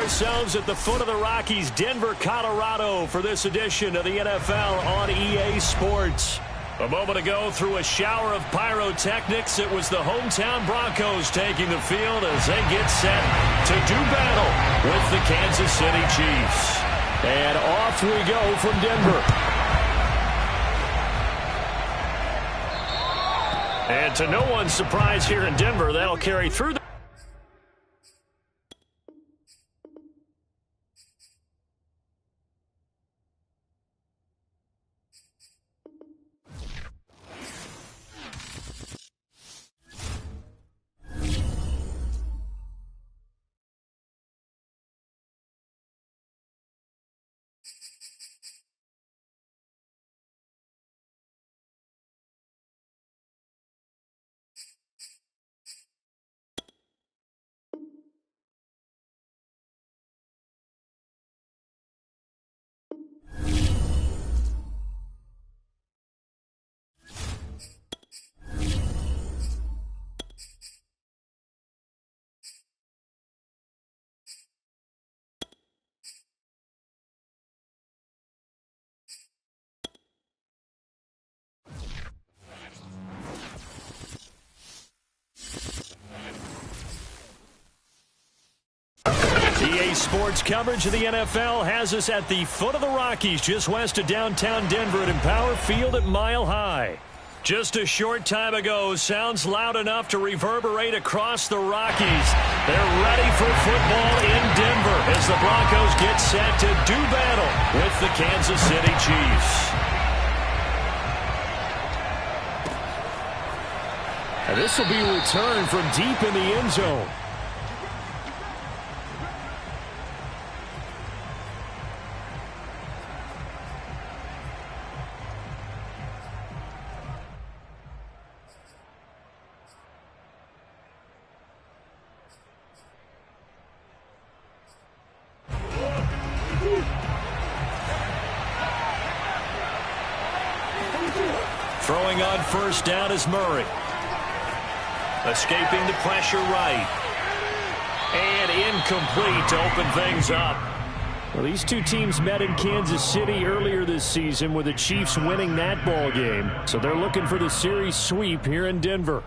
ourselves at the foot of the Rockies, Denver, Colorado, for this edition of the NFL on EA Sports. A moment ago, through a shower of pyrotechnics, it was the hometown Broncos taking the field as they get set to do battle with the Kansas City Chiefs. And off we go from Denver. And to no one's surprise here in Denver, that'll carry through the EA Sports coverage of the NFL has us at the foot of the Rockies, just west of downtown Denver at Empower Field at Mile High. Just a short time ago, sounds loud enough to reverberate across the Rockies. They're ready for football in Denver as the Broncos get set to do battle with the Kansas City Chiefs. And this will be a return from deep in the end zone. Throwing on first down is Murray. Escaping the pressure right. And incomplete to open things up. Well, these two teams met in Kansas City earlier this season with the Chiefs winning that ball game. So they're looking for the series sweep here in Denver.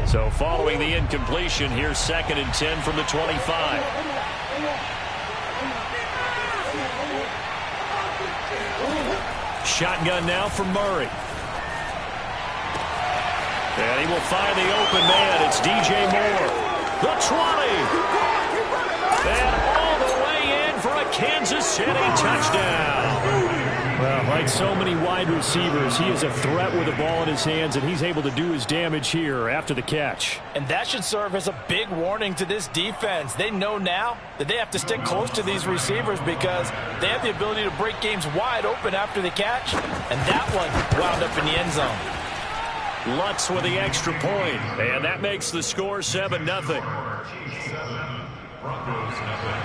So following the incompletion, here's 2nd and 10 from the 25. Shotgun now from Murray. And he will find the open man. It's DJ Moore. The 20. And all the way in for a Kansas City touchdown. Well, like so many wide receivers, he is a threat with the ball in his hands, and he's able to do his damage here after the catch. And that should serve as a big warning to this defense. They know now that they have to stick close to these receivers because they have the ability to break games wide open after the catch, and that one wound up in the end zone. Lutz with the extra point, and that makes the score 7-0. Broncos nothing.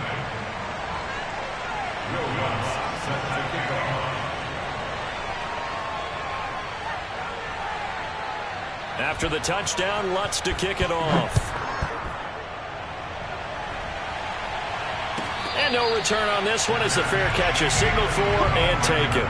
Joe Lutz set to kick off. After the touchdown, Lutz to kick it off. And no return on this one as the fair catch is signaled for and taken.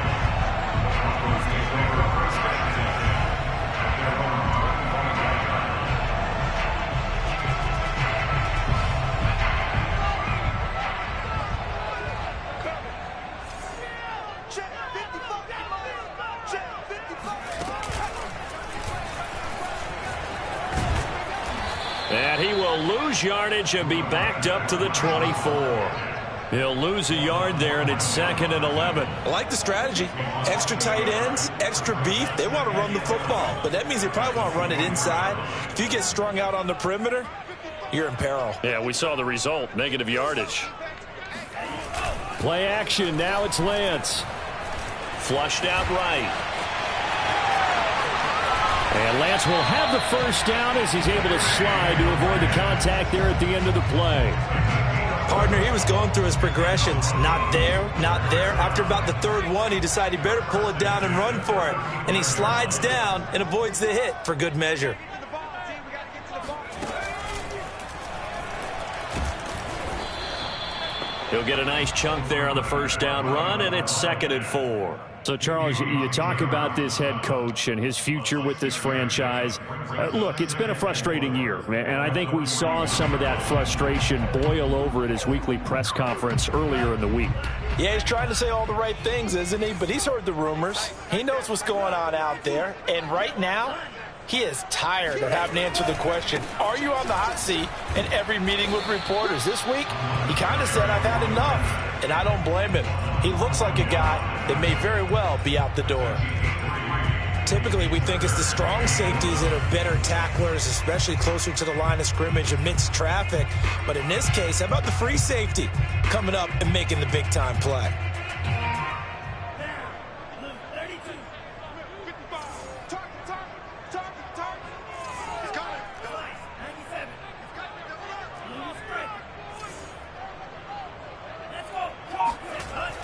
And he will lose yardage and be backed up to the 24. He'll lose a yard there, and it's 2nd and 11. I like the strategy. Extra tight ends, extra beef. They want to run the football, but that means they probably want to run it inside. If you get strung out on the perimeter, you're in peril. Yeah, we saw the result, negative yardage. Play action, now it's Lance. Flushed out right. And Lance will have the first down as he's able to slide to avoid the contact there at the end of the play. Partner, he was going through his progressions. Not there, not there. After about the third one, he decided he better pull it down and run for it. And he slides down and avoids the hit for good measure. He'll get a nice chunk there on the first down run, and it's 2nd and 4. So, Charles, you talk about this head coach and his future with this franchise. Look, it's been a frustrating year, and I think we saw some of that frustration boil over at his weekly press conference earlier in the week. Yeah, he's trying to say all the right things, isn't he? But he's heard the rumors. He knows what's going on out there. And right now, he is tired of having to answer the question, are you on the hot seat in every meeting with reporters? This week, he kind of said, I've had enough. And I don't blame him. He looks like a guy that may very well be out the door. Typically, we think it's the strong safeties that are better tacklers, especially closer to the line of scrimmage amidst traffic. But in this case, how about the free safety coming up and making the big-time play?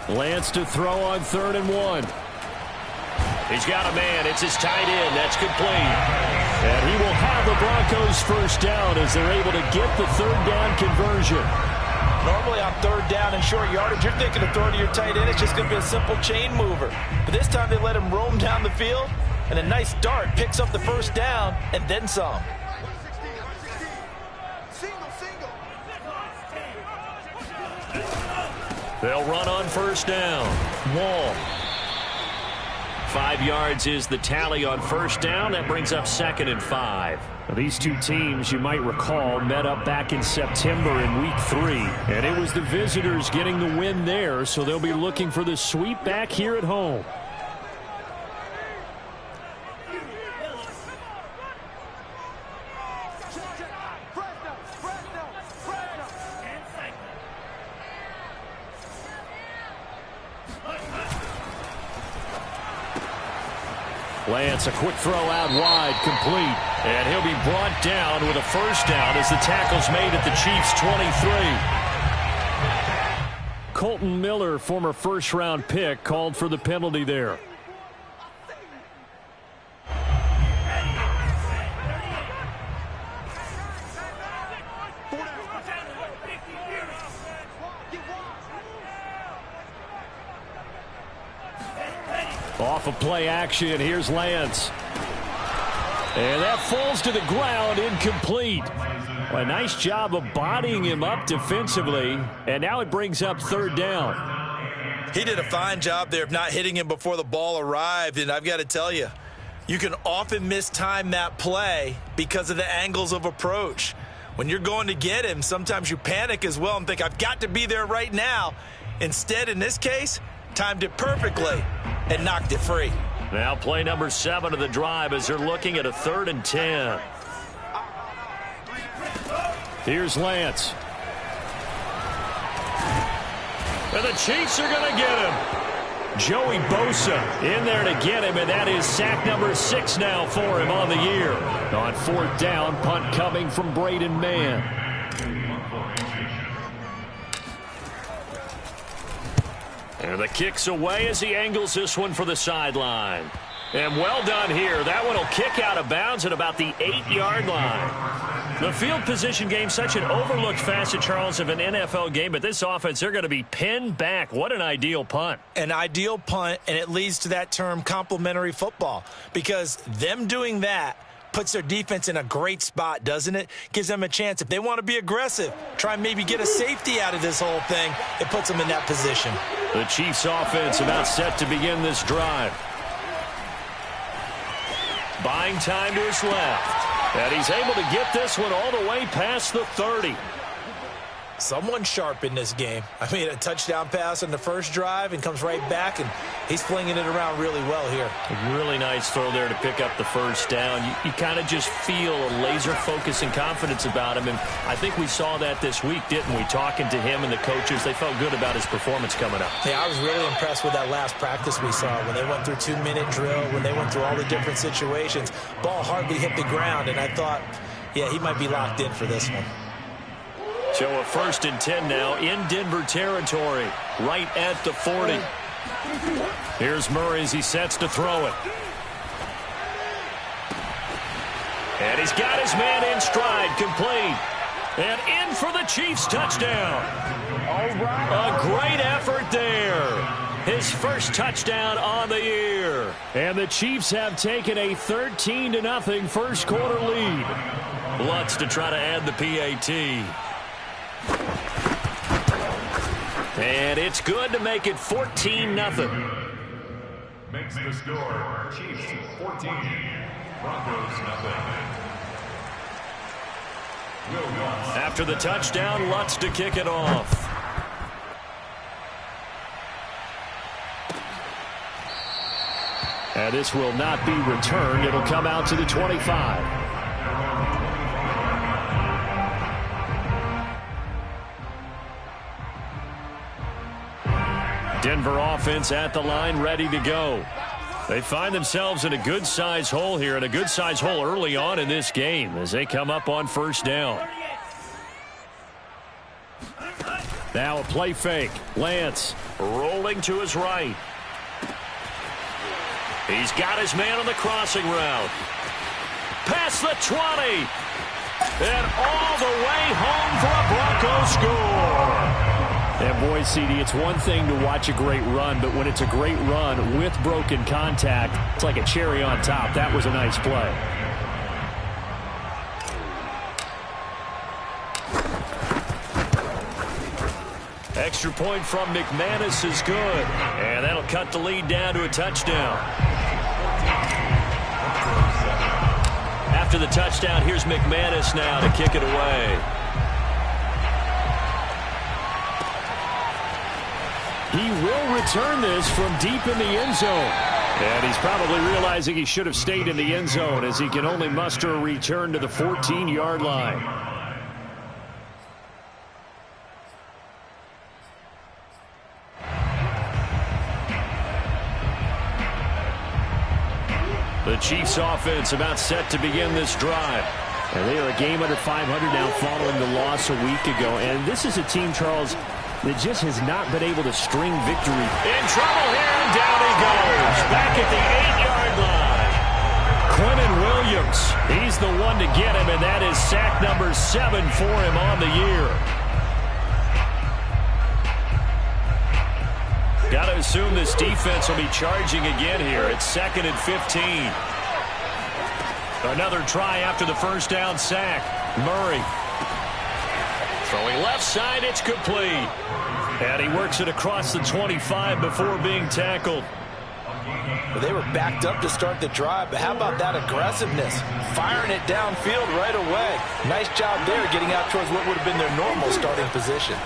Lance to throw on 3rd and 1. He's got a man. It's his tight end. That's complete. And he will have the Broncos first down as they're able to get the 3rd down conversion. Normally on 3rd down and short yardage, you're thinking of throwing to your tight end. It's just going to be a simple chain mover. But this time they let him roam down the field, and a nice dart picks up the first down and then some. They'll run on first down. Wall. 5 yards is the tally on first down. That brings up 2nd and 5. Now, these two teams, you might recall, met up back in September in Week 3. And it was the visitors getting the win there, so they'll be looking for the sweep back here at home. Lance, a quick throw out wide, complete. And he'll be brought down with a first down as the tackle's made at the Chiefs' 23. Colton Miller, former first-round pick, called for the penalty there. Off of play action, here's Lance. And that falls to the ground, incomplete. Well, a nice job of bodying him up defensively, and now it brings up 3rd down. He did a fine job there of not hitting him before the ball arrived, and I've got to tell you, you can often mistime that play because of the angles of approach. When you're going to get him, sometimes you panic as well and think, I've got to be there right now. Instead, in this case, timed it perfectly and knocked it free. Now play number 7 of the drive as they're looking at a 3rd and 10. Here's Lance. And the Chiefs are going to get him. Joey Bosa in there to get him, and that is sack number 6 now for him on the year. On 4th down, punt coming from Braden Mann. And the kick's away as he angles this one for the sideline. And well done here. That one will kick out of bounds at about the 8-yard line. The field position game, such an overlooked facet, Charles, of an NFL game. But this offense, they're going to be pinned back. What an ideal punt. An ideal punt, and it leads to that term complementary football. Because them doing that puts their defense in a great spot, doesn't it? Gives them a chance. If they want to be aggressive, try and maybe get a safety out of this whole thing, it puts them in that position. The Chiefs offense about set to begin this drive. Buying time to his left. And he's able to get this one all the way past the 30. Someone sharp in this game. I mean, a touchdown pass on the first drive and comes right back, and he's flinging it around really well here. A really nice throw there to pick up the first down. You kind of just feel a laser focus and confidence about him, and I think we saw that this week, didn't we? Talking to him and the coaches, they felt good about his performance coming up. Yeah, I was really impressed with that last practice we saw when they went through 2-minute drill, when they went through all the different situations. Ball hardly hit the ground, and I thought, yeah, he might be locked in for this one. So a 1st and 10 now in Denver territory, right at the 40. Here's Murray as he sets to throw it. And he's got his man in stride, complete. And in for the Chiefs touchdown. A great effort there. His first touchdown on the year. And the Chiefs have taken a 13-0 first quarter lead. Lutz to try to add the PAT. And it's good to make it 14-0. Makes the score Chiefs 14, Broncos 0. After the touchdown, Lutz to kick it off. And this will not be returned. It'll come out to the 25. Denver offense at the line, ready to go. They find themselves in a good-size hole here, and a good-size hole early on in this game as they come up on first down. Now a play fake. Lance rolling to his right. He's got his man on the crossing route. Past the 20. And all the way home for a Broncos score. And boy, CD, it's one thing to watch a great run, but when it's a great run with broken contact, it's like a cherry on top. That was a nice play. Extra point from McManus is good. And that'll cut the lead down to a touchdown. After the touchdown, here's McManus now to kick it away. He will return this from deep in the end zone. And he's probably realizing he should have stayed in the end zone as he can only muster a return to the 14-yard line. The Chiefs offense about set to begin this drive. And they are a game under 500 now following the loss a week ago. And this is a team, Charles, that just has not been able to string victory. In trouble here, and down he goes. Back at the 8-yard line. Quentin Williams, he's the one to get him, and that is sack number 7 for him on the year. Got to assume this defense will be charging again here. It's 2nd and 15. Another try after the first down sack. Murray. Throwing left side, it's complete. And he works it across the 25 before being tackled. Well, they were backed up to start the drive, but how about that aggressiveness? Firing it downfield right away. Nice job there getting out towards what would have been their normal starting position.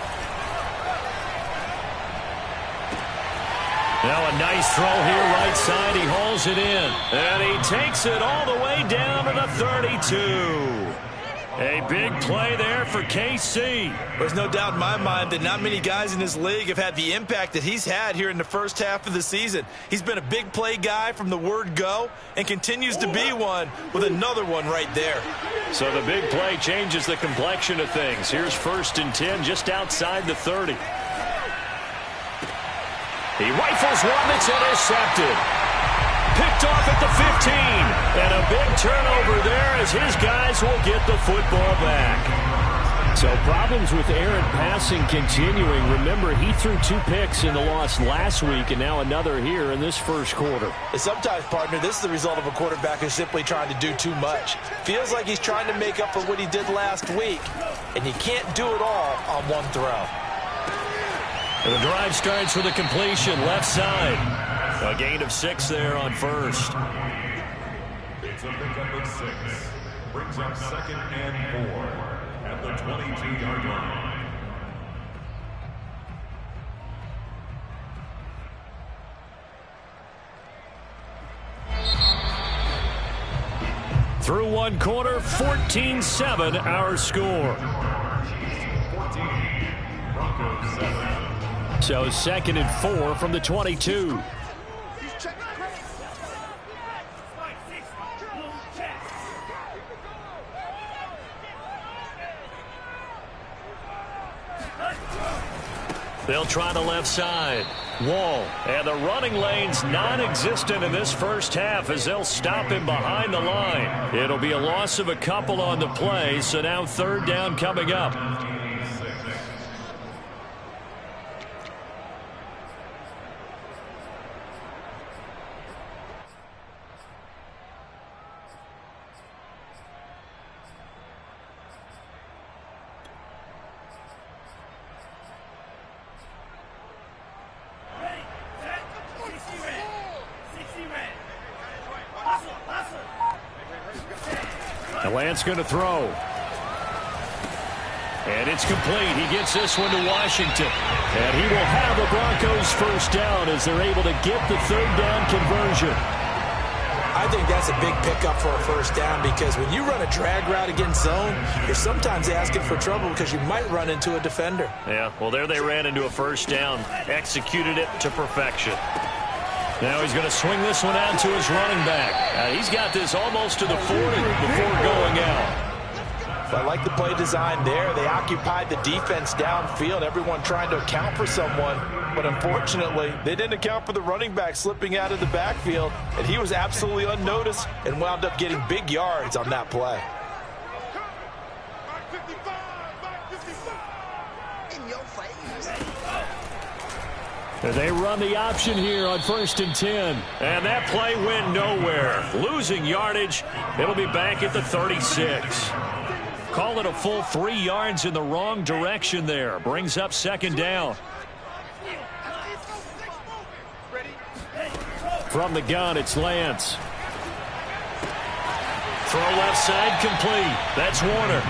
Now a nice throw here, right side. He hauls it in. And he takes it all the way down to the 32. A big play there for KC. There's no doubt in my mind that not many guys in this league have had the impact that he's had here in the first half of the season. He's been a big play guy from the word go and continues to be one with another one right there. So the big play changes the complexion of things. Here's 1st and 10 just outside the 30. He rifles one that's intercepted. Picked off at the 15. And a big turnover there as his guys will get the football back. So problems with errant passing continuing. Remember, he threw 2 picks in the loss last week and now another here in this first quarter. And sometimes, partner, this is the result of a quarterback who's simply trying to do too much. Feels like he's trying to make up for what he did last week. And you can't do it all on one throw. And the drive starts with a completion left side. A gain of 6 there on first. It's a pickup of 6. Brings up 2nd and 4 at the 22-yard line. Through one quarter, 14-7 our score. 14, Broncos 7. So 2nd and 4 from the 22. They'll try the left side. Wall. And the running lane's non-existent in this first half as they'll stop him behind the line. It'll be a loss of a couple on the play, so now third down coming up. Lance going to throw. And it's complete. He gets this one to Washington. And he will have the Broncos first down as they're able to get the third down conversion. I think that's a big pickup for a first down because when you run a drag route against zone, you're sometimes asking for trouble because you might run into a defender. Yeah, well, there they ran into a first down. Executed it to perfection. Now he's going to swing this one out to his running back. He's got this almost to the 40 before going out. So I like the play design there. They occupied the defense downfield, everyone trying to account for someone. But unfortunately, they didn't account for the running back slipping out of the backfield. And he was absolutely unnoticed and wound up getting big yards on that play. They run the option here on 1st and 10. And that play went nowhere. Losing yardage. It'll be back at the 36. Call it a full 3 yards in the wrong direction there. Brings up second down. From the gun, it's Lance. Throw left side complete. That's Warner.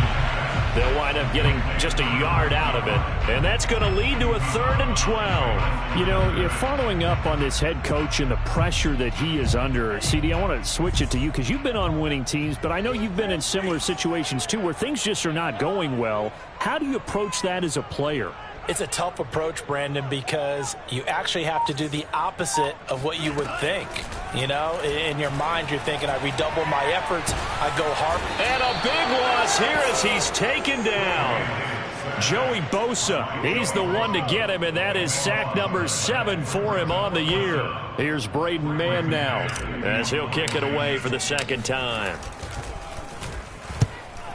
They'll wind up getting just a yard out of it. And that's going to lead to a 3rd and 12. You know, you're following up on this head coach and the pressure that he is under. CD, I want to switch it to you because you've been on winning teams, but I know you've been in similar situations too where things just are not going well. How do you approach that as a player? It's a tough approach, Brandon, because you actually have to do the opposite of what you would think. You know, in your mind, you're thinking, I redouble my efforts, I go hard. And a big loss here as he's taken down. Joey Bosa, he's the one to get him, and that is sack number 7 for him on the year. Here's Braden Mann now as he'll kick it away for the second time.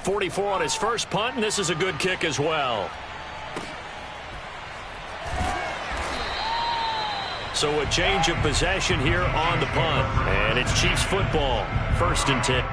44 on his first punt, and this is a good kick as well. So a change of possession here on the punt. And it's Chiefs football. 1st and 10.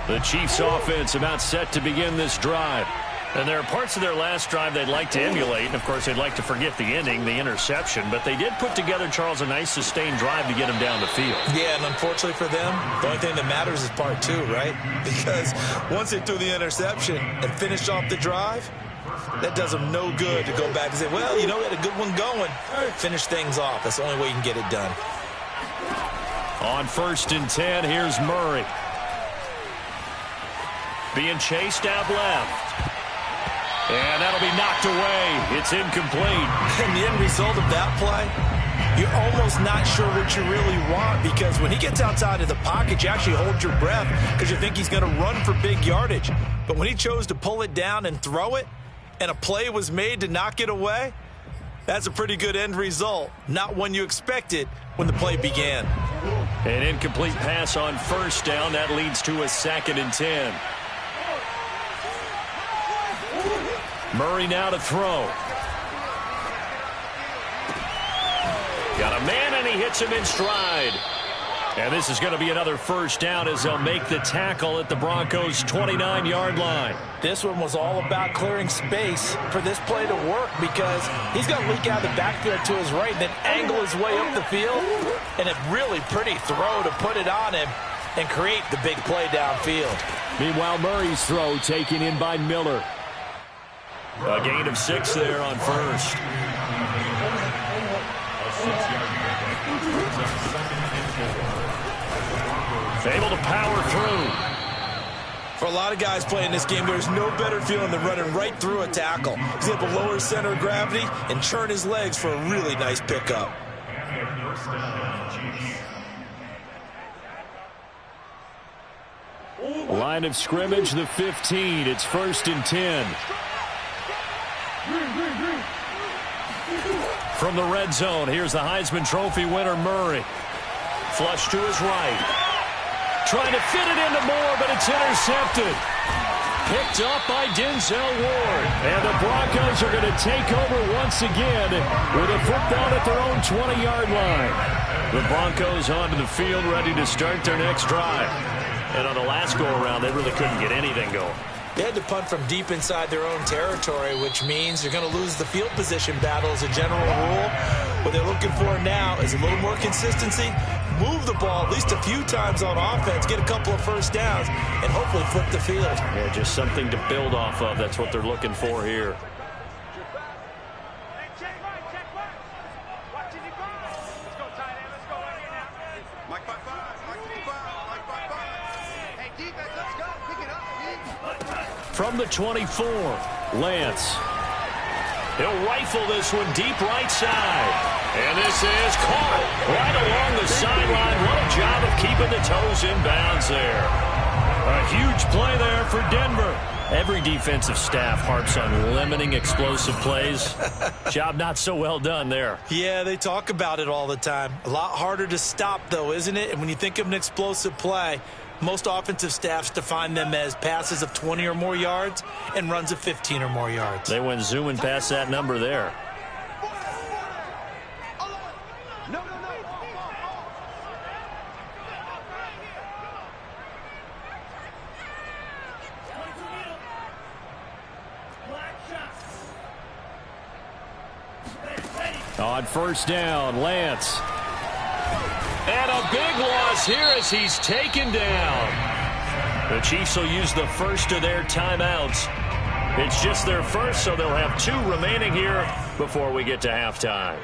The Chiefs offense about set to begin this drive. And there are parts of their last drive they'd like to emulate. And, of course, they'd like to forget the ending, the interception. But they did put together, Charles, a nice sustained drive to get them down the field. Yeah, and unfortunately for them, the only thing that matters is part 2, right? Because once they threw the interception and finished off the drive, that does them no good to go back and say, well, you know, we had a good one going. Finish things off. That's the only way you can get it done. On 1st and 10, here's Murray. Being chased out left. And that'll be knocked away. It's incomplete. And the end result of that play, you're almost not sure what you really want because when he gets outside of the pocket, you actually hold your breath because you think he's going to run for big yardage. But when he chose to pull it down and throw it, and a play was made to knock it away, That's a pretty good end result. Not one you expected when the play began. An incomplete pass on first down. That leads to a 2nd and 10. Murray now to throw. Got a man, and he hits him in stride. And this is going to be another first down as they'll make the tackle at the Broncos' 29-yard line. This one was all about clearing space for this play to work because he's going to leak out of the backfield to his right and then angle his way up the field. And a really pretty throw to put it on him and create the big play downfield. Meanwhile, Murray's throw taken in by Miller. A gain of 6 there on first. Able to power through. For a lot of guys playing this game, there's no better feeling than running right through a tackle. He's able to lower his center of gravity and churn his legs for a really nice pickup. Line of scrimmage, the 15. It's 1st and 10. From the red zone, here's the Heisman Trophy winner, Murray. Flush to his right. Trying to fit it into Moore, but it's intercepted. Picked up by Denzel Ward. And the Broncos are going to take over once again with a football at their own 20-yard line. The Broncos onto the field, ready to start their next drive. And on the last go-around, they really couldn't get anything going. They had to punt from deep inside their own territory, which means they're going to lose the field position battle as a general rule. What they're looking for now is a little more consistency, move the ball at least a few times on offense, get a couple of first downs, and hopefully flip the field. Yeah, just something to build off of. That's what they're looking for here. From the 24, Lance. He'll rifle this one deep right side. And this is caught right along the sideline. What a job of keeping the toes in bounds there. A huge play there for Denver. Every defensive staff harps on limiting explosive plays. Job not so well done there. Yeah, they talk about it all the time. A lot harder to stop, though, isn't it? And when you think of an explosive play, most offensive staffs define them as passes of 20 or more yards and runs of 15 or more yards. They went zooming past that number there. On first down, Lance. And a big loss here as he's taken down. The Chiefs will use the first of their timeouts. It's just their first, so they'll have 2 remaining here before we get to halftime.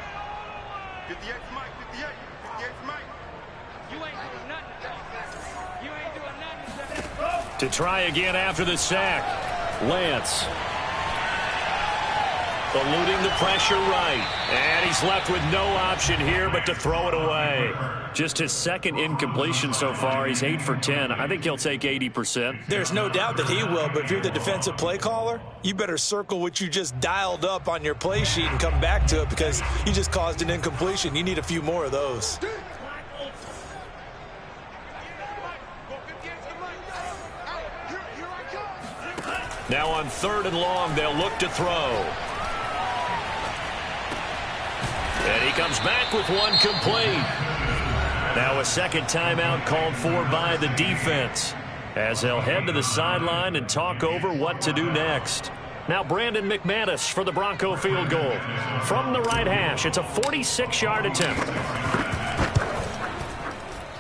To try again after the sack, Lance. Eluding the pressure right. And he's left with no option here but to throw it away. Just his 2nd incompletion so far. He's 8 for 10. I think he'll take 80%. There's no doubt that he will, but if you're the defensive play caller, you better circle what you just dialed up on your play sheet and come back to it because you just caused an incompletion. You need a few more of those. Now on 3rd and long, they'll look to throw. And he comes back with one complete. Now a 2nd timeout called for by the defense as they'll head to the sideline and talk over what to do next. Now Brandon McManus for the Bronco field goal. From the right hash, it's a 46-yard attempt.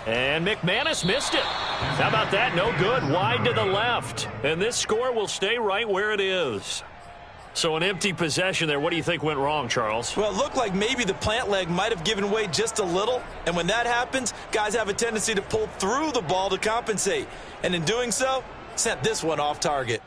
And McManus missed it. How about that? No good. Wide to the left. And this score will stay right where it is. So an empty possession there. What do you think went wrong, Charles? Well, it looked like maybe the plant leg might have given way just a little. And when that happens, guys have a tendency to pull through the ball to compensate. And in doing so, sent this one off target.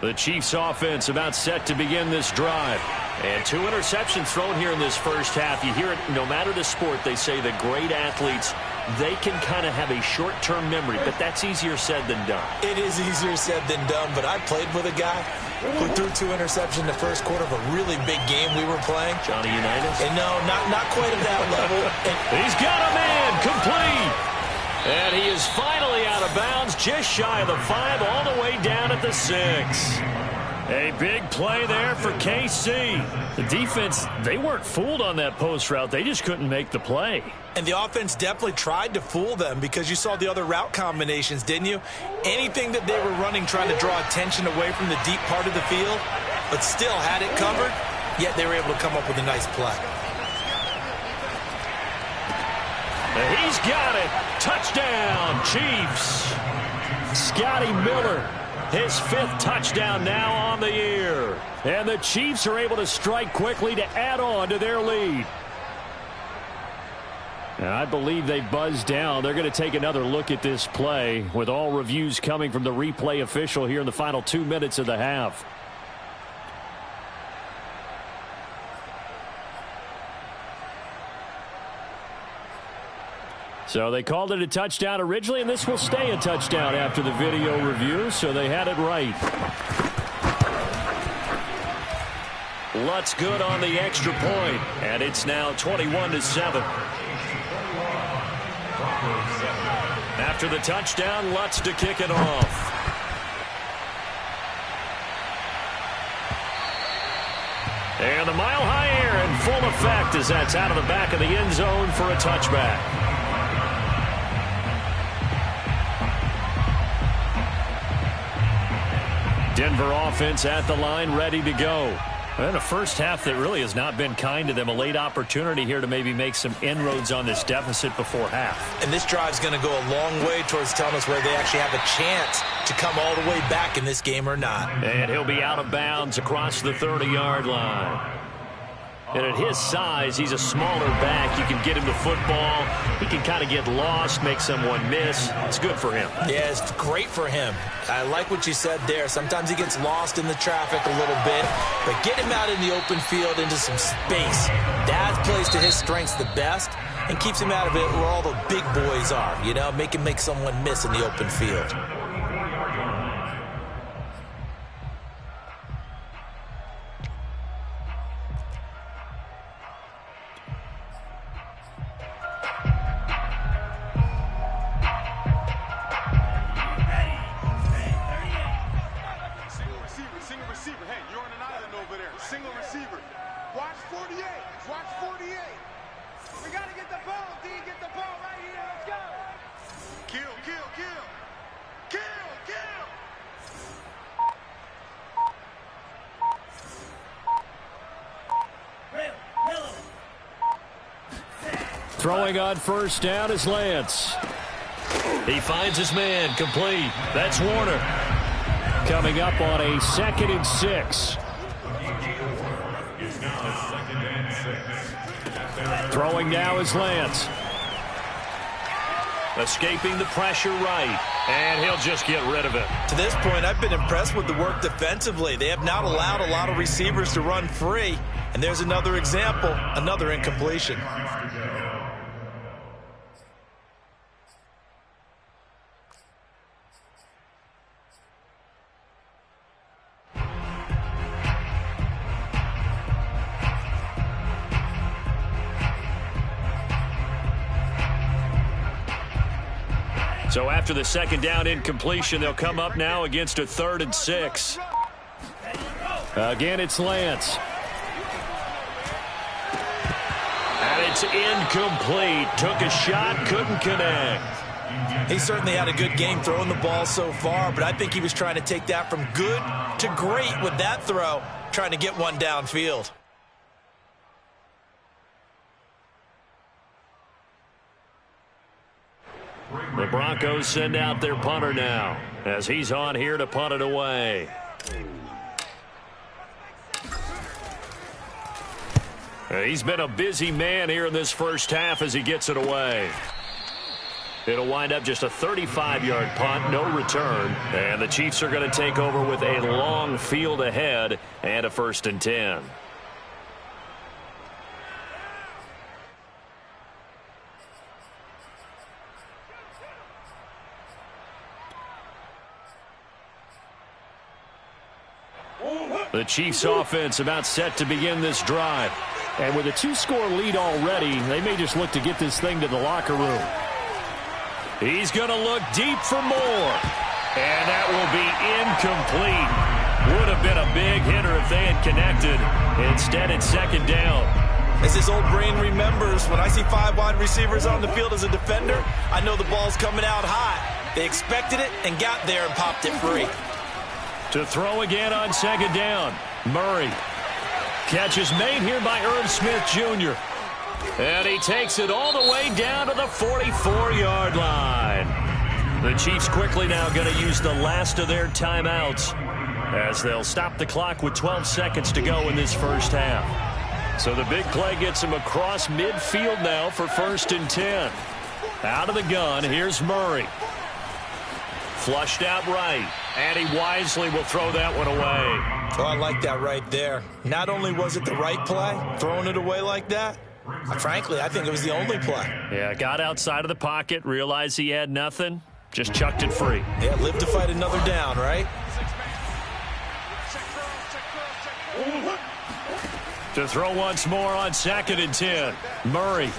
The Chiefs offense about set to begin this drive. And 2 interceptions thrown here in this first half. You hear it no matter the sport, they say the great athletes, they can kind of have a short-term memory, but that's easier said than done. It is easier said than done, but I played with a guy who threw 2 interceptions in the first quarter of a really big game we were playing. Johnny Unitas? And no, not quite at that level. He's got a man, complete. And he is finally out of bounds, just shy of the 5, all the way down at the 6. A big play there for KC. The defense, they weren't fooled on that post route. They just couldn't make the play. And the offense definitely tried to fool them because you saw the other route combinations, didn't you? Anything that they were running trying to draw attention away from the deep part of the field, but still had it covered, yet they were able to come up with a nice play. He's got it. Touchdown, Chiefs. Scotty Miller, his 5th touchdown now on the year. And the Chiefs are able to strike quickly to add on to their lead. And I believe they buzzed down. They're going to take another look at this play with all reviews coming from the replay official here in the final 2 minutes of the half. So they called it a touchdown originally, and this will stay a touchdown after the video review, so they had it right. Lutz good on the extra point, and it's now 21-7. After the touchdown, Lutz to kick it off. And the mile-high air in full effect as that's out of the back of the end zone for a touchback. Denver offense at the line, ready to go. And a first half that really has not been kind to them. A late opportunity here to maybe make some inroads on this deficit before half. And this drive's going to go a long way towards telling us whether they actually have a chance to come all the way back in this game or not. And he'll be out of bounds across the 30-yard line. And at his size, he's a smaller back. You can get him the football. He can kind of get lost, make someone miss. It's good for him. Yeah, it's great for him. I like what you said there. Sometimes he gets lost in the traffic a little bit, but get him out in the open field into some space. That plays to his strengths the best and keeps him out of it where all the big boys are. You know, make him make someone miss in the open field. Throwing on first down is Lance. He finds his man, complete. That's Warner. Coming up on a 2nd and 6. Throwing now is Lance. Escaping the pressure right. And he'll just get rid of it. To this point, I've been impressed with the work defensively. They have not allowed a lot of receivers to run free. And there's another example, another incompletion. So after the 2nd down incompletion, they'll come up now against a 3rd and 6. Again, it's Lance. And it's incomplete. Took a shot, couldn't connect. He certainly had a good game throwing the ball so far, but I think he was trying to take that from good to great with that throw, trying to get one downfield. The Broncos send out their punter now as he's on here to punt it away. He's been a busy man here in this first half as he gets it away. It'll wind up just a 35-yard punt, no return. And the Chiefs are going to take over with a long field ahead and a 1st and 10. The Chiefs offense about set to begin this drive. And with a 2-score lead already, they may just look to get this thing to the locker room. He's going to look deep for more. And that will be incomplete. Would have been a big hitter if they had connected. Instead, it's second down. As his old brain remembers, when I see 5 wide receivers on the field as a defender, I know the ball's coming out high. They expected it and got there and popped it free. To throw again on second down. Murray. Catch is made here by Irv Smith Jr. And he takes it all the way down to the 44-yard line. The Chiefs quickly now going to use the last of their timeouts as they'll stop the clock with 12 seconds to go in this first half. So the big play gets him across midfield now for 1st and 10. Out of the gun, here's Murray. Flushed out right, and he wisely will throw that one away. Oh, I like that right there. Not only was it the right play, throwing it away like that, frankly, I think it was the only play. Yeah, got outside of the pocket, realized he had nothing, just chucked it free. Yeah, live to fight another down, right? To throw once more on 2nd and 10. Murray.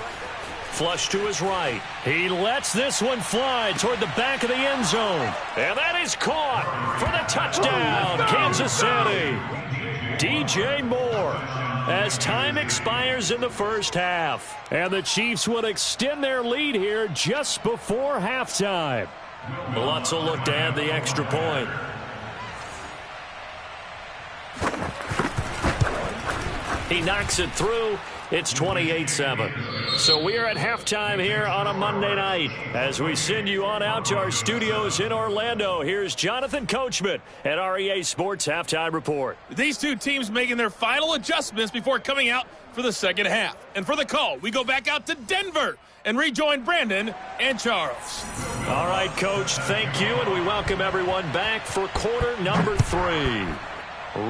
Flush to his right. He lets this one fly toward the back of the end zone. And that is caught for the touchdown, Kansas City. DJ Moore as time expires in the first half. And the Chiefs will extend their lead here just before halftime. Lutz will look to add the extra point. He knocks it through. It's 28-7. So we are at halftime here on a Monday night. As we send you on out to our studios in Orlando, here's Jonathan Coachman at REA Sports Halftime Report. These two teams making their final adjustments before coming out for the second half. And for the call, we go back out to Denver and rejoin Brandon and Charles. All right, Coach, thank you, and we welcome everyone back for quarter number 3.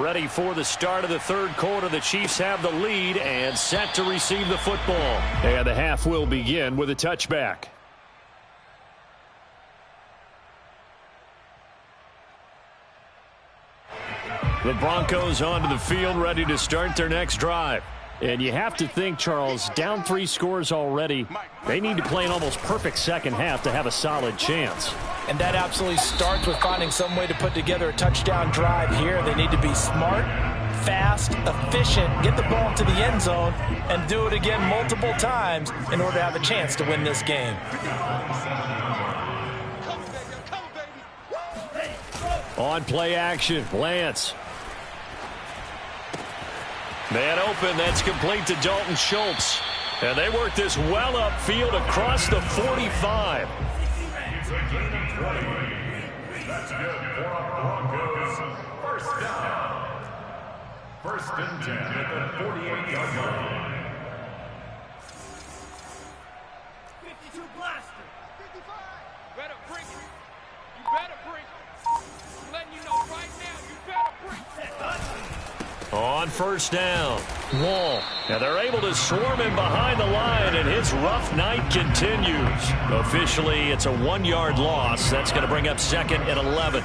Ready for the start of the third quarter. The Chiefs have the lead and set to receive the football. And the half will begin with a touchback. The Broncos onto the field, ready to start their next drive. And you have to think, Charles, down 3 scores already. They need to play an almost perfect second half to have a solid chance. And that absolutely starts with finding some way to put together a touchdown drive here. They need to be smart, fast, efficient, get the ball into the end zone, and do it again multiple times in order to have a chance to win this game. On play action, Lance. Man open, that's complete to Dalton Schultz. And they work this well upfield across the 45. It's a gain of 20. That's good for a Broncos first down. 1st and 10 at the 48-yard line. 52 blaster. 55. Better bring it. You better bring it. I'm letting you know right now, you better bring it. On 1st down, Wall. And they're able to swarm him behind the line, and his rough night continues. Officially, it's a 1-yard loss. That's going to bring up 2nd and 11.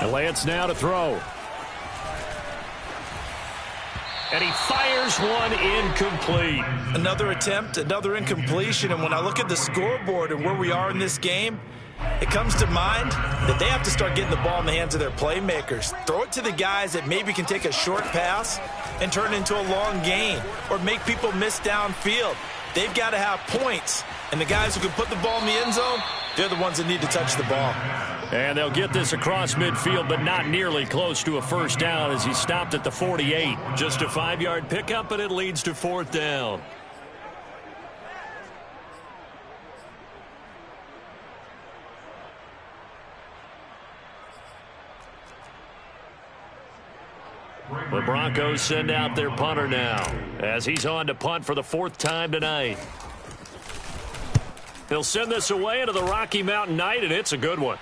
And Lance now to throw. And he fires one incomplete. Another attempt, another incompletion, and when I look at the scoreboard and where we are in this game, it comes to mind that they have to start getting the ball in the hands of their playmakers. Throw it to the guys that maybe can take a short pass and turn it into a long gain or make people miss downfield. They've got to have points, and the guys who can put the ball in the end zone, they're the ones that need to touch the ball. And they'll get this across midfield, but not nearly close to a first down as he stopped at the 48. Just a 5-yard pickup, but it leads to 4th down. The Broncos send out their punter now as he's on to punt for the 4th time tonight. He'll send this away into the Rocky Mountain Night, and it's a good one.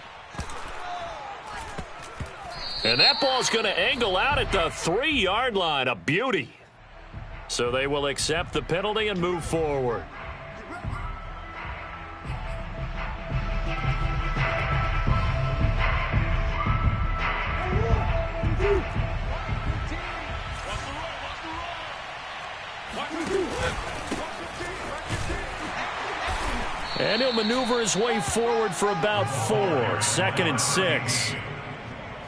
And that ball's going to angle out at the 3-yard line. A beauty. So they will accept the penalty and move forward. And he'll maneuver his way forward for about 4. 2nd and 6.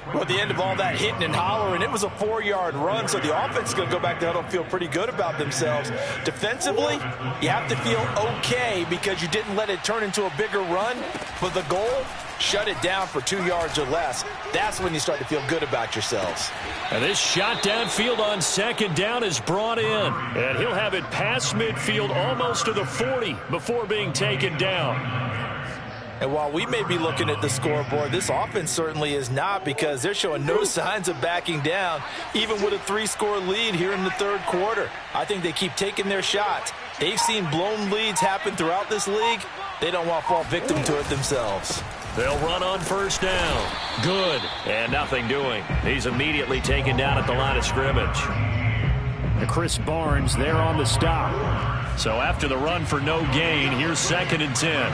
Well, at the end of all that hitting and hollering, it was a 4-yard run, so the offense is going to go back to huddle and feel pretty good about themselves. Defensively, you have to feel okay because you didn't let it turn into a bigger run, but the goal, shut it down for 2 yards or less. That's when you start to feel good about yourselves. And this shot downfield on 2nd down is brought in, and he'll have it past midfield almost to the 40 before being taken down. And while we may be looking at the scoreboard, this offense certainly is not, because they're showing no signs of backing down, even with a 3-score lead here in the 3rd quarter. I think they keep taking their shots. They've seen blown leads happen throughout this league. They don't want to fall victim to it themselves. They'll run on 1st down. Good. And nothing doing. He's immediately taken down at the line of scrimmage. And Chris Barnes there on the stop. So after the run for no gain, here's 2nd and 10.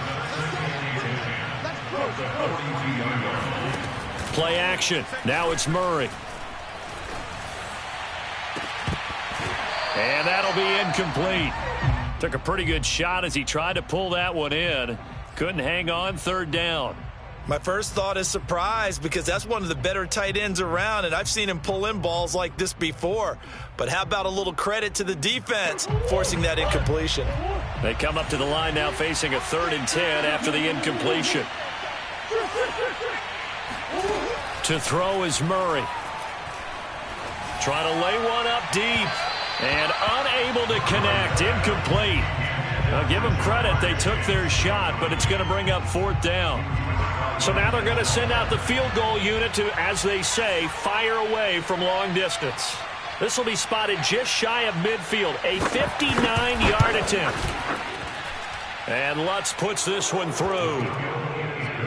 Play action. Now it's Murray. And that'll be incomplete. Took a pretty good shot as he tried to pull that one in. Couldn't hang on. 3rd down. My first thought is surprise, because that's one of the better tight ends around, and I've seen him pull in balls like this before. But how about a little credit to the defense forcing that incompletion? They come up to the line now facing a 3rd and 10 after the incompletion. To throw is Murray. Trying to lay one up deep. And unable to connect. Incomplete. Now give them credit. They took their shot, but it's going to bring up 4th down. So now they're going to send out the field goal unit to, as they say, fire away from long distance. This will be spotted just shy of midfield. A 59-yard attempt. And Lutz puts this one through.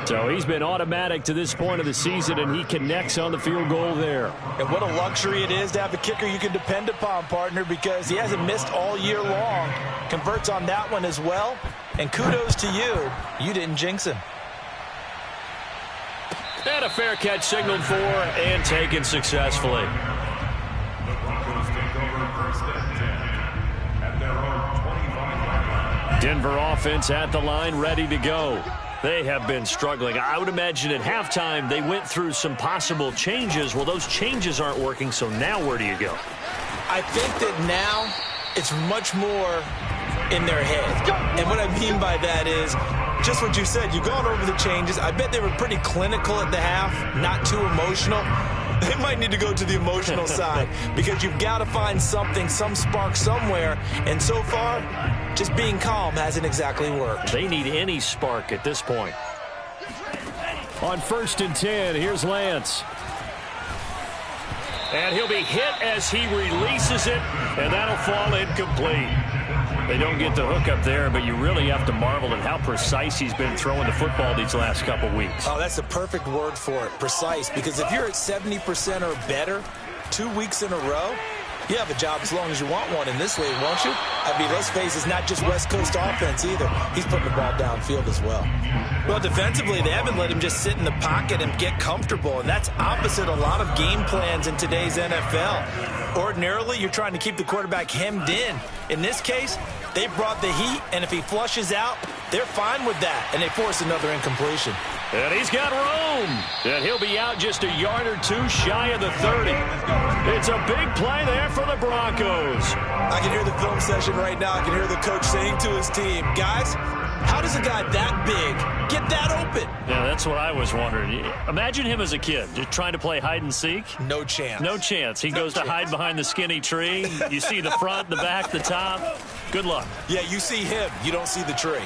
So he's been automatic to this point of the season, and he connects on the field goal there. And what a luxury it is to have a kicker you can depend upon, partner, because he hasn't missed all year long. Converts on that one as well. And kudos to you. You didn't jinx him. And a fair catch signaled for and taken successfully. The Broncos take over 1st and 10 at their own 25-yard line. Denver offense at the line, ready to go. They have been struggling. I would imagine at halftime they went through some possible changes. Well, those changes aren't working, so now where do you go? I think that now it's much more in their head. And what I mean by that is just what you said. You've gone over the changes. I bet they were pretty clinical at the half, not too emotional. They might need to go to the emotional side, because you've got to find something, some spark somewhere. And so far, just being calm hasn't exactly worked. They need any spark at this point. On 1st and 10, here's Lance. And he'll be hit as he releases it, and that'll fall incomplete. They don't get the hook up there, but you really have to marvel at how precise he's been throwing the football these last couple weeks. Oh, that's the perfect word for it, precise, because if you're at 70% or better 2 weeks in a row, you have a job as long as you want one in this league, won't you? I mean, let's face it, it's not just West Coast offense either. He's putting the ball downfield as well. Well, defensively, they haven't let him just sit in the pocket and get comfortable, and that's opposite a lot of game plans in today's NFL. Ordinarily, you're trying to keep the quarterback hemmed in. In this case, they brought the heat, and if he flushes out, they're fine with that, and they force another incompletion. And he's got room. And he'll be out just a yard or two shy of the 30. It's a big play there for the Broncos. I can hear the film session right now. I can hear the coach saying to his team, guys, how does a guy that big get that open? Yeah, that's what I was wondering. Imagine him as a kid, just trying to play hide and seek. No chance. No chance. He goes to hide behind the skinny tree. You see the front, the back, the top. Good luck. Yeah, you see him. You don't see the tree.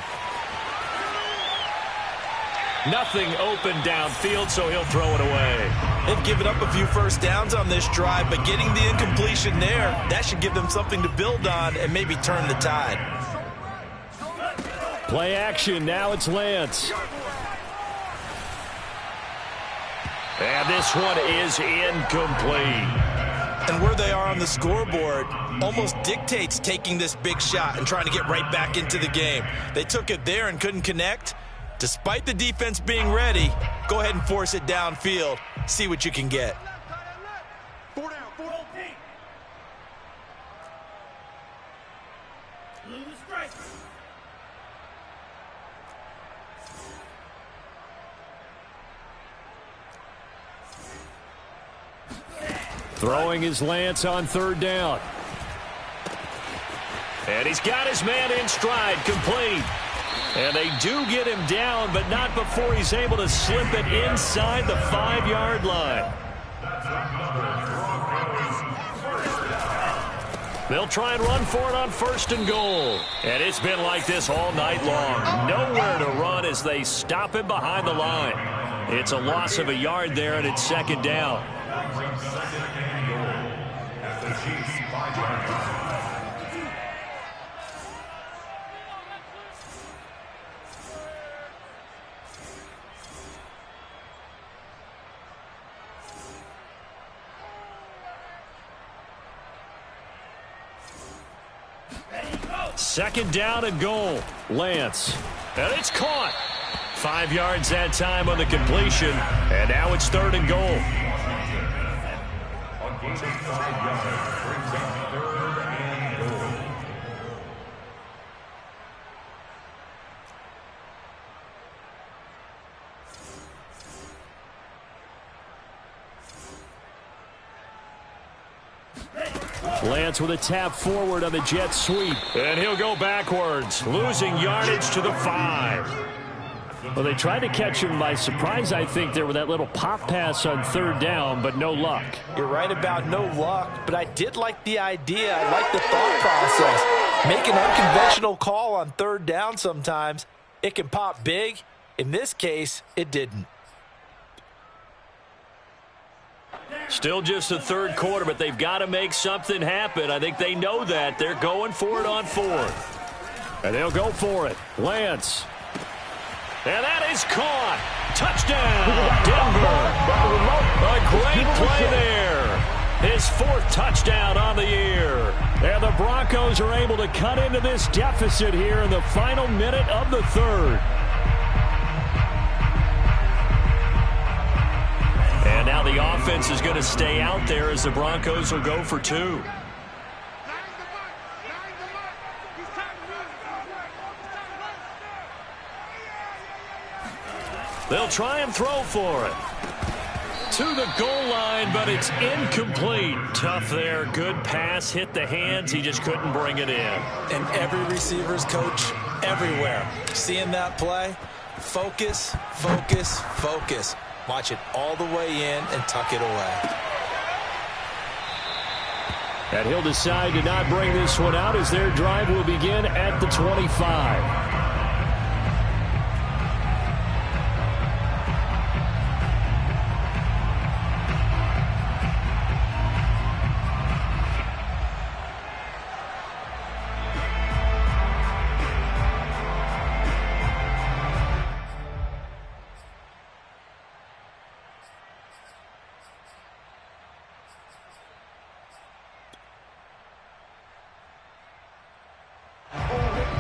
Nothing open downfield, so he'll throw it away. They've given up a few first downs on this drive, but getting the incompletion there, that should give them something to build on and maybe turn the tide. Play action. Now it's Lance. And this one is incomplete. And where they are on the scoreboard almost dictates taking this big shot and trying to get right back into the game. They took it there and couldn't connect. Despite the defense being ready, go ahead and force it downfield. See what you can get. Throwing his Lance on third down. And he's got his man in stride, complete. And they do get him down, but not before he's able to slip it inside the 5-yard line. They'll try and run for it on 1st and goal. And it's been like this all night long. Nowhere to run as they stop him behind the line. It's a loss of a yard there, and it's 2nd down. Second down and goal. Lance. And it's caught. 5 yards that time on the completion. And now it's 3rd and goal. Lance with a tap forward on the jet sweep. And he'll go backwards, losing yardage to the 5. Well, they tried to catch him by surprise, I think, there with that little pop pass on 3rd down, but no luck. You're right about no luck, but I did like the idea. I like the thought process. Make an unconventional call on 3rd down sometimes. It can pop big. In this case, it didn't. Still just the 3rd quarter, but they've got to make something happen. I think they know that. They're going for it on 4th. And they'll go for it. Lance. And that is caught. Touchdown, Denver. A great play there. His 4th touchdown on the year. And the Broncos are able to cut into this deficit here in the final minute of the 3rd. And now the offense is going to stay out there as the Broncos will go for 2. They'll try and throw for it. To the goal line, but it's incomplete. Tough there. Good pass. Hit the hands. He just couldn't bring it in. And every receiver's coach everywhere. Seeing that play, focus, focus, focus. Watch it all the way in and tuck it away. And he'll decide to not bring this one out as their drive will begin at the 25.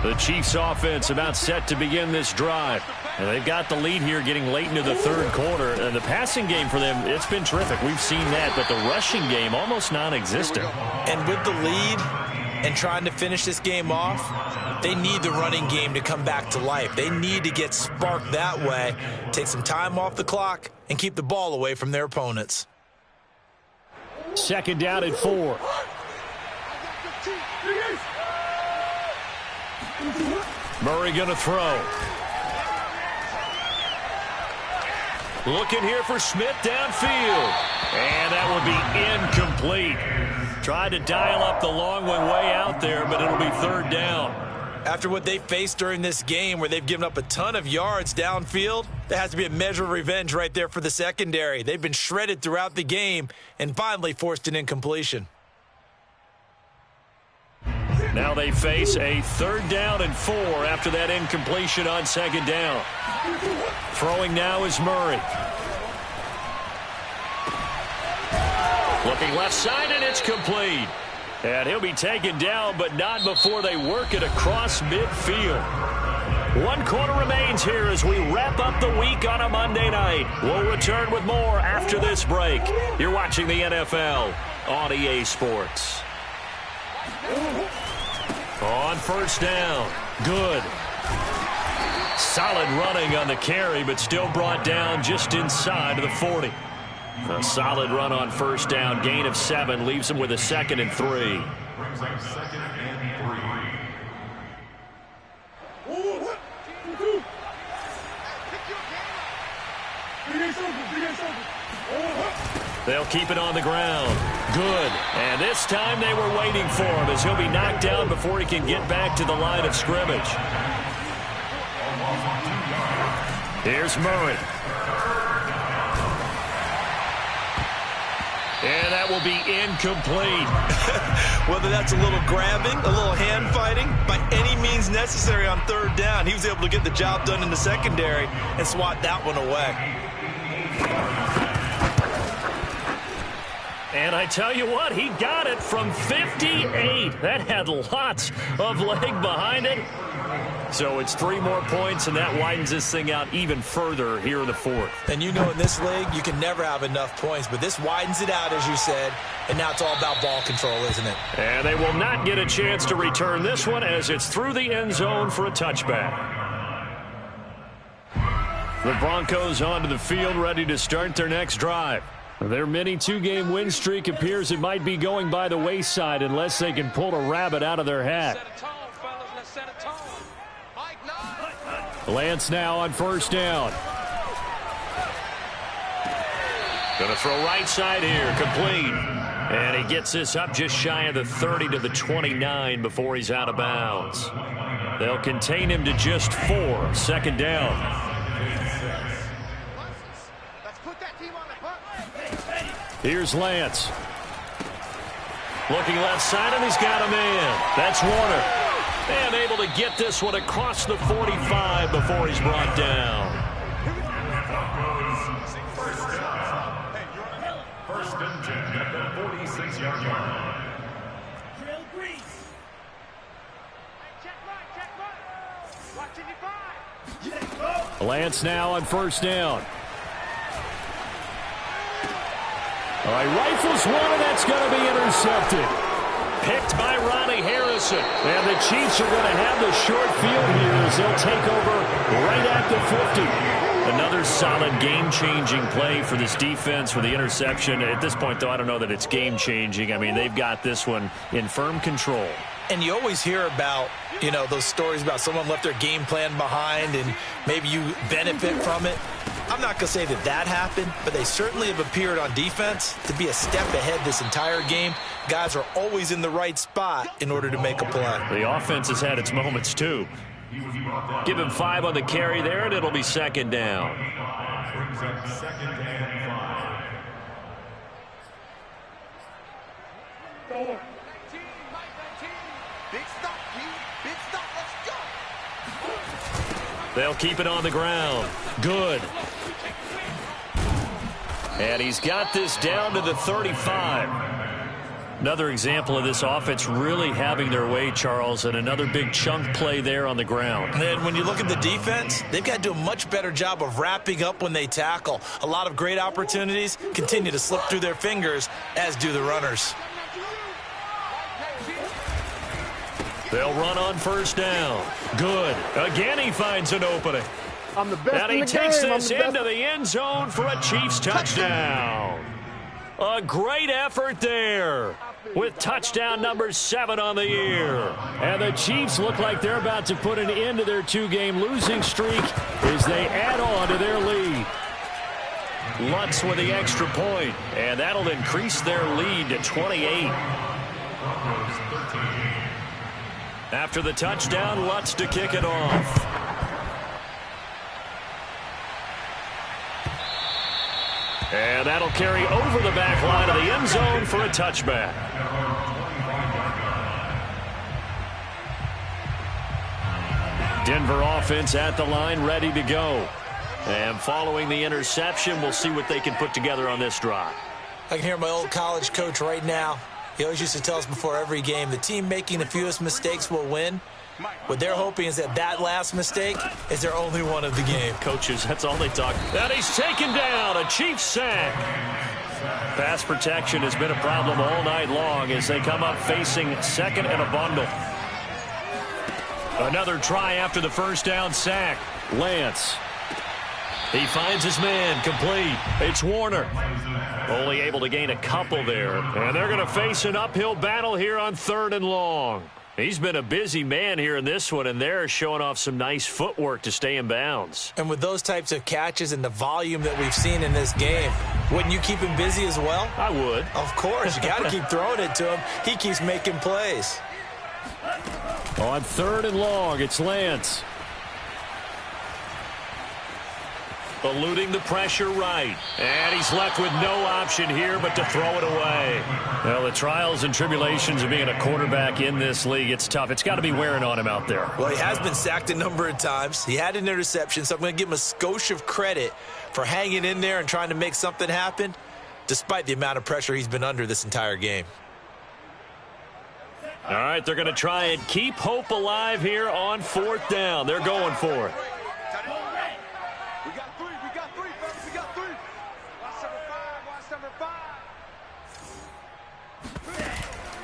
The Chiefs offense about set to begin this drive. And they've got the lead here getting late into the 3rd quarter. And the passing game for them, it's been terrific. We've seen that. But the rushing game, almost non-existent. And with the lead and trying to finish this game off, they need the running game to come back to life. They need to get sparked that way, take some time off the clock, and keep the ball away from their opponents. 2nd down and 4. Murray going to throw. Looking here for Smith downfield. And that will be incomplete. Tried to dial up the long one way out there, but it'll be 3rd down. After what they faced during this game where they've given up a ton of yards downfield, there has to be a measure of revenge right there for the secondary. They've been shredded throughout the game and finally forced an incompletion. Now they face a 3rd down and 4 after that incompletion on 2nd down. Throwing now is Murray. Looking left side, and it's complete. And he'll be taken down, but not before they work it across midfield. 1 quarter remains here as we wrap up the week on a Monday night. We'll return with more after this break. You're watching the NFL on EA Sports. On first down. Good. Solid running on the carry, but still brought down just inside of the 40. A solid run on first down. Gain of 7 leaves him with a 2nd and 3. Brings up 2nd and 3. They'll keep it on the ground. Good. And this time they were waiting for him as he'll be knocked down before he can get back to the line of scrimmage. Here's Murray. And that will be incomplete. Whether that's a little grabbing, a little hand fighting, by any means necessary on 3rd down, he was able to get the job done in the secondary and swat that one away. And I tell you what, he got it from 58. That had lots of leg behind it. So it's 3 more points, and that widens this thing out even further here in the 4th. And you know in this league, you can never have enough points, but this widens it out, as you said, and now it's all about ball control, isn't it? And they will not get a chance to return this one as it's through the end zone for a touchback. The Broncos onto the field, ready to start their next drive. Their mini 2-game win streak appears it might be going by the wayside unless they can pull a rabbit out of their hat. Lance now on first down. Going to throw right side here, complete. And he gets this up just shy of the 30 to the 29 before he's out of bounds. They'll contain him to just 4, 2nd down. Here's Lance. Looking left side, and he's got a man. That's Warner. And able to get this one across the 45 before he's brought down. First and 10 at the 46-yard line. Lance now on first down. All right, rifles one, and that's going to be intercepted. Picked by Ronnie Harrison. And the Chiefs are going to have the short field here as they'll take over right at the 50. Another solid game-changing play for this defense with the interception. At this point, though, I don't know that it's game-changing. I mean, they've got this one in firm control. And you always hear about, you know, those stories about someone left their game plan behind and maybe you benefit from it. I'm not going to say that that happened, but they certainly have appeared on defense to be a step ahead this entire game. Guys are always in the right spot in order to make a play. The offense has had its moments, too. Give him 5 on the carry there, and it'll be 2nd down. Brings up 2nd and 5. They'll keep it on the ground. Good. And he's got this down to the 35. Another example of this offense really having their way, Charles, and another big chunk play there on the ground. And then when you look at the defense, they've got to do a much better job of wrapping up when they tackle. A lot of great opportunities continue to slip through their fingers, as do the runners. They'll run on first down. Good. Again, he finds an opening. I'm the best and he takes this into the end zone for a Chiefs touchdown. A great effort there with touchdown number 7 on the year. And the Chiefs look like they're about to put an end to their 2-game losing streak as they add on to their lead. Lutz with the extra point, and that'll increase their lead to 28. After the touchdown, Lutz to kick it off. And that'll carry over the back line of the end zone for a touchback. Denver offense at the line, ready to go. And following the interception, we'll see what they can put together on this drive. I can hear my old college coach right now. He always used to tell us before every game, the team making the fewest mistakes will win. What they're hoping is that that last mistake is their only one of the game. Coaches, that's all they talk. And he's taken down, a Chiefs sack. Pass protection has been a problem all night long as they come up facing 2nd and a bundle. Another try after the first down sack. Lance. He finds his man, complete. It's Warner. Only able to gain a couple there. And they're going to face an uphill battle here on 3rd and long. He's been a busy man here in this one, and they're showing off some nice footwork to stay in bounds. And with those types of catches and the volume that we've seen in this game, wouldn't you keep him busy as well? I would. Of course. You got to keep throwing it to him. He keeps making plays. On 3rd and long, it's Lance. Eluding the pressure right. And he's left with no option here but to throw it away. Well, the trials and tribulations of being a quarterback in this league, it's tough. It's got to be wearing on him out there. Well, he has been sacked a number of times. He had an interception, so I'm going to give him a skosh of credit for hanging in there and trying to make something happen, despite the amount of pressure he's been under this entire game. All right, they're going to try and keep hope alive here on 4th down. They're going for it.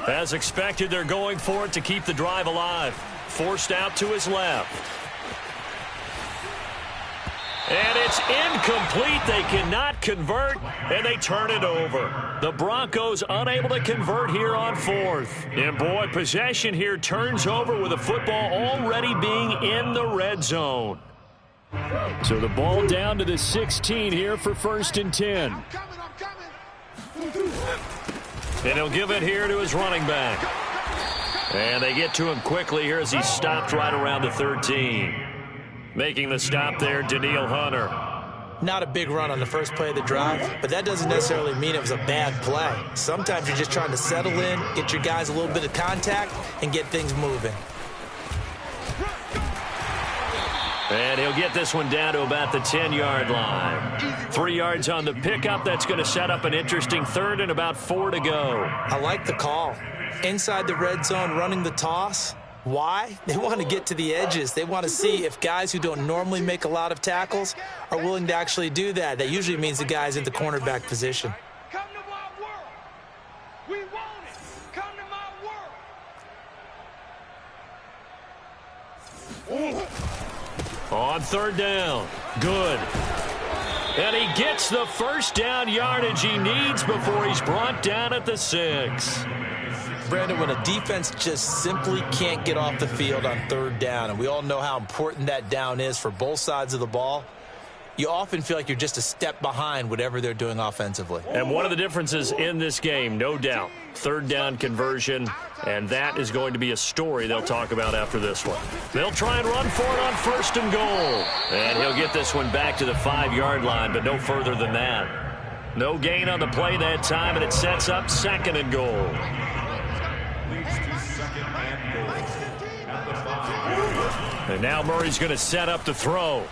As expected, they're going for it to keep the drive alive. Forced out to his left. And it's incomplete. They cannot convert, and they turn it over. The Broncos unable to convert here on 4th. And, boy, possession here turns over with the football already being in the red zone. So the ball down to the 16 here for 1st and 10. And he'll give it here to his running back. And they get to him quickly here as he's stopped right around the 13. Making the stop there, Danielle Hunter. Not a big run on the first play of the drive, but that doesn't necessarily mean it was a bad play. Sometimes you're just trying to settle in, get your guys a little bit of contact, and get things moving. And he'll get this one down to about the 10-yard line. 3 yards on the pickup. That's going to set up an interesting 3rd and about 4 to go. I like the call. Inside the red zone, running the toss. Why? They want to get to the edges. They want to see if guys who don't normally make a lot of tackles are willing to actually do that. That usually means the guy's in the cornerback position. Come to my world. We want it. Come to my world. On 3rd down. Good. And he gets the first down yardage he needs before he's brought down at the 6. Brandon, when a defense just simply can't get off the field on 3rd down, and we all know how important that down is for both sides of the ball, you often feel like you're just a step behind whatever they're doing offensively. And one of the differences in this game, no doubt, 3rd down conversion, and that is going to be a story they'll talk about after this one. They'll try and run for it on 1st and goal. And he'll get this one back to the 5-yard line, but no further than that. No gain on the play that time, and it sets up 2nd and goal. And now Murray's going to set up the throw.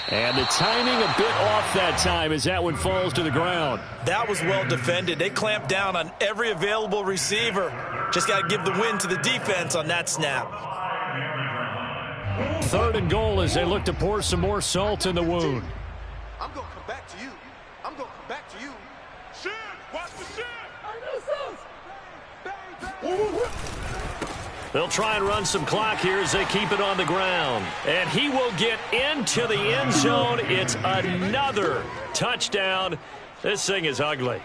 And the timing a bit off that time as that one falls to the ground. That was well defended. They clamped down on every available receiver. Just got to give the win to the defense on that snap. 3rd and goal as they look to pour some more salt in the wound. I'm going to come back to you. I'm going to come back to you. Shit! Watch the shit! I know so! They'll try and run some clock here as they keep it on the ground. And he will get into the end zone. It's another touchdown. This thing is ugly.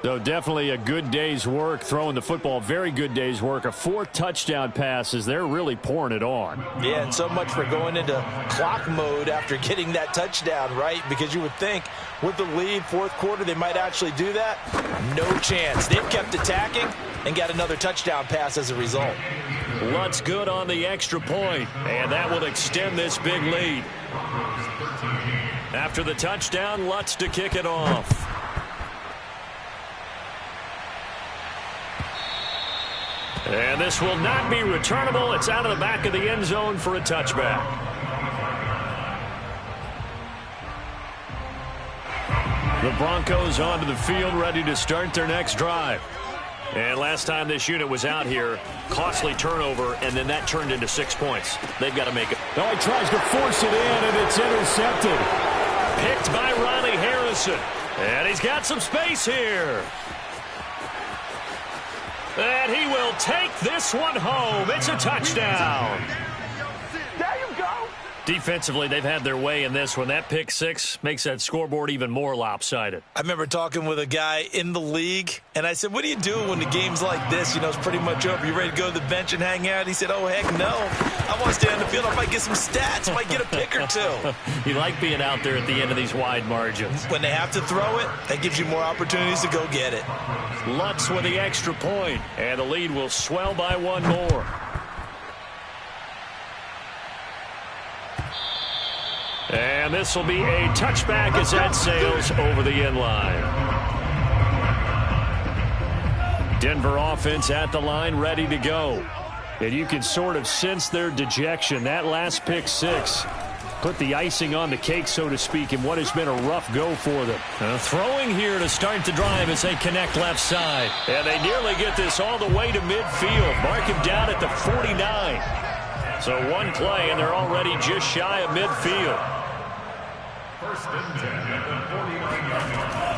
So definitely a good day's work throwing the football. Very good day's work. A 4th touchdown passes. They're really pouring it on. Yeah, and so much for going into clock mode after getting that touchdown, right? Because you would think with the lead, 4th quarter, they might actually do that. No chance. They've kept attacking and got another touchdown pass as a result. Lutz good on the extra point, and that will extend this big lead. After the touchdown, Lutz to kick it off. And this will not be returnable. It's out of the back of the end zone for a touchback. The Broncos onto the field, ready to start their next drive. And last time this unit was out here, costly turnover, and then that turned into 6 points. They've got to make it. Oh, he tries to force it in, and it's intercepted. Picked by Ronnie Harrison. And he's got some space here. And he will take this one home. It's a touchdown. There you go. Defensively, they've had their way in this one. That pick six makes that scoreboard even more lopsided. I remember talking with a guy in the league, and I said, what do you do when the game's like this? You know, it's pretty much over. You ready to go to the bench and hang out? He said, oh, heck no. I want to stay on the field. I might get some stats. I might get a pick or two. You like being out there at the end of these wide margins. When they have to throw it, that gives you more opportunities to go get it. Lutz with the extra point, and the lead will swell by one more. And this will be a touchback as that sails over the end line. Denver offense at the line, ready to go. And you can sort of sense their dejection. That last pick six put the icing on the cake, so to speak, in what has been a rough go for them. Throwing here to start the drive as they connect left side. And they nearly get this all the way to midfield. Mark him down at the 49. So one play, and they're already just shy of midfield.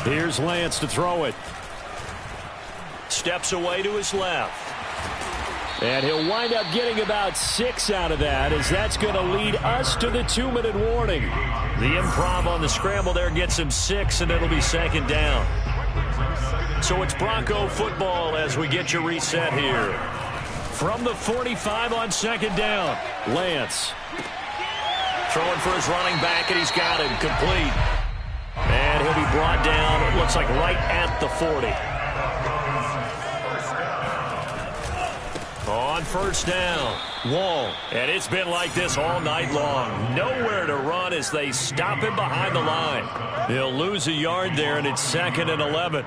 Here's Lance to throw it. Steps away to his left. And he'll wind up getting about 6 out of that, as that's going to lead us to the 2-minute warning. The improv on the scramble there gets him 6, and it'll be second down. So it's Bronco football as we get you reset here. From the 45 on second down, Lance. Throwing for his running back, and he's got him complete. And he'll be brought down, it looks like right at the 40. On first down, Wall. And it's been like this all night long. Nowhere to run as they stop him behind the line. He'll lose a yard there, and it's 2nd and 11.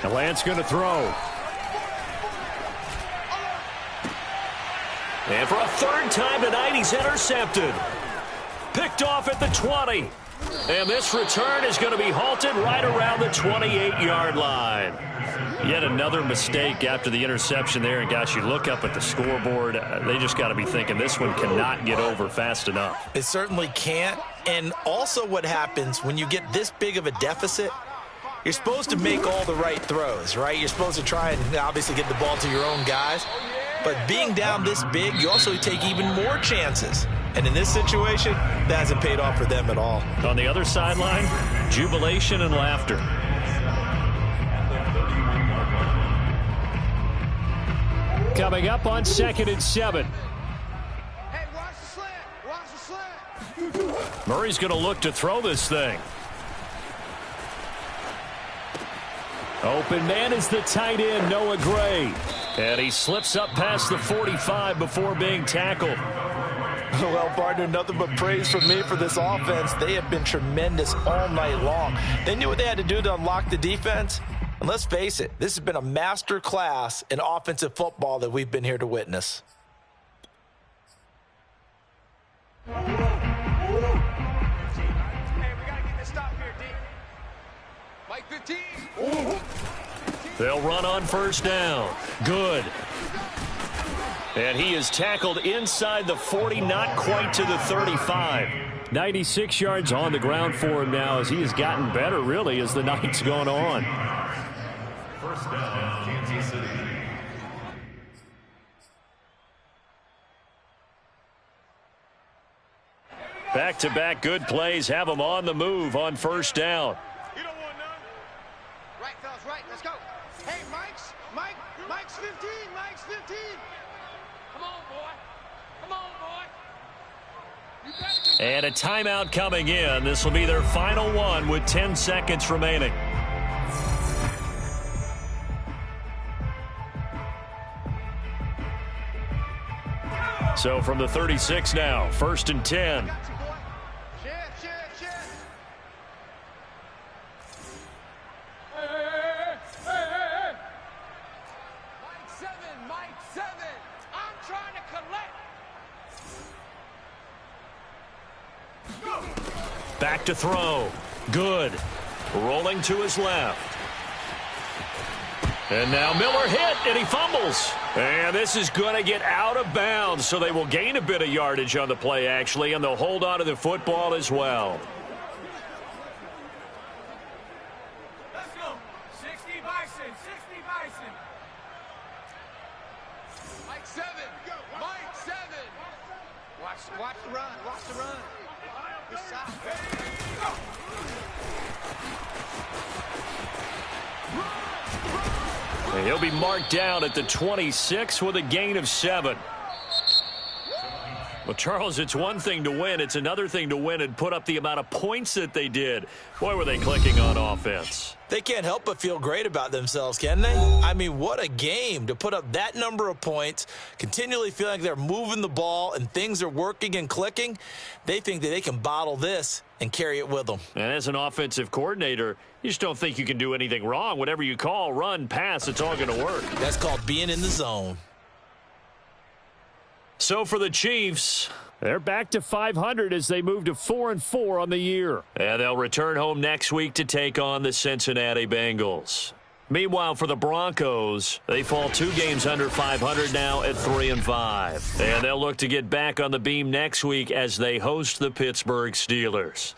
And Lance going to throw. And for a third time tonight, he's intercepted. Picked off at the 20. And this return is going to be halted right around the 28-yard line. Yet another mistake after the interception there. And, gosh, you look up at the scoreboard, they just got to be thinking this one cannot get over fast enough. It certainly can't. And also what happens when you get this big of a deficit, you're supposed to make all the right throws, right? You're supposed to try and obviously get the ball to your own guys. But being down this big, you also take even more chances. And in this situation, that hasn't paid off for them at all. On the other sideline, jubilation and laughter. Coming up on 2nd and 7. Hey, watch the slant. Watch the slant. Murray's going to look to throw this thing. Open man is the tight end, Noah Gray. And he slips up past the 45 before being tackled. Well, partner, nothing but praise from me for this offense. They have been tremendous all night long. They knew what they had to do to unlock the defense. And let's face it, this has been a master class in offensive football that we've been here to witness. Hey, we got to get this stop here, D. Mike 15. They'll run on first down. Good. And he is tackled inside the 40, not quite to the 35. 96 yards on the ground for him now as he has gotten better, really, as the night's gone on. First down, Kansas City. Back-to-back good plays have him on the move on first down. You don't want none. Right, fellas, right. Let's go. Hey, Mike's 15. Mike's 15. Come on, boy. Come on, boy. You better be. And a timeout coming in. This will be their final one with 10 seconds remaining. So from the 36 now, 1st and 10. Mike 7. I'm trying to collect. Back to throw. Good. Rolling to his left. And now Miller hit, and he fumbles. And this is going to get out of bounds, so they will gain a bit of yardage on the play, actually, and they'll hold on to the football as well. Watch the run. Watch the run. This side. And he'll be marked down at the 26 with a gain of 7. Well, Charles, it's one thing to win. It's another thing to win and put up the amount of points that they did. Boy, were they clicking on offense. They can't help but feel great about themselves, can they? I mean, what a game to put up that number of points, continually feeling like they're moving the ball and things are working and clicking. They think that they can bottle this and carry it with them. And as an offensive coordinator, you just don't think you can do anything wrong. Whatever you call, run, pass, it's all going to work. That's called being in the zone. So for the Chiefs, they're back to 500 as they move to 4-4 on the year. and they'll return home next week to take on the Cincinnati Bengals. Meanwhile, for the Broncos, they fall 2 games under 500 now at 3-5. And they'll look to get back on the beam next week as they host the Pittsburgh Steelers.